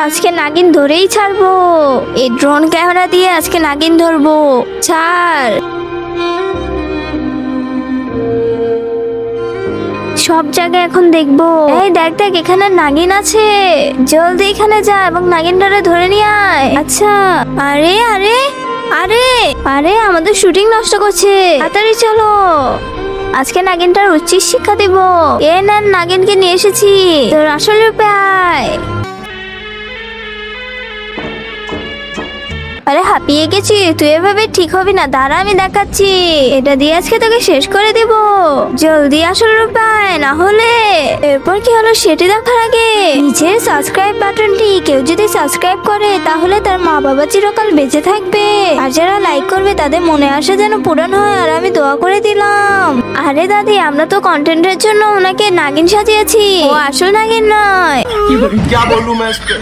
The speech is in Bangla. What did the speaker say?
আজকে নাগিন ধরেই ছাড়বো। এই ড্রোন ক্যামেরা দিয়ে আজকে নাগিন ধরবো। ছাড়। সব জায়গায় এখন দেখবো। এই দেখ দেখ, এখানে নাগিন আছে। জলদি এখানে যা এবং নাগিনটারে ধরে নিয়ে আয়। আচ্ছা। আরে আরে আরে আরে আমাদের শুটিং নষ্ট করছে। তাড়াতাড়ি চলো, আজকে নাগিনটার উচিত শিক্ষা দিব। এ নেন, নাগিনকে নিয়ে এসেছি। তোর আসল রূপে আয়। আরে হাঁপিয়ে গেছি, তুই এভাবে ঠিক হবি না। দাঁড়া, আমি দেখাচ্ছি। এটা দিয়ে আজকে তোকে শেষ করে দিব। জলদি আসল রূপে আয়, না হলে। এরপর কি হলো সেটি দেখার আগে নিচের সাবস্ক্রাইব বাটনটি কেউ যদি সাবস্ক্রাইব করে তাহলে তার মা বাবা চিরকাল বেঁচে থাকবে। আর যারা লাইক করবে তাদের মনে আসে যেন পূরণ হয়। আর আমি দোয়া করে দিলাম। আরে দাদি, আমরা তো কন্টেন্টের জন্য ওনাকে নাগিন সাজিয়েছি, ও আসল নাগিন নয়। क्या बोलूं मैं इस पे?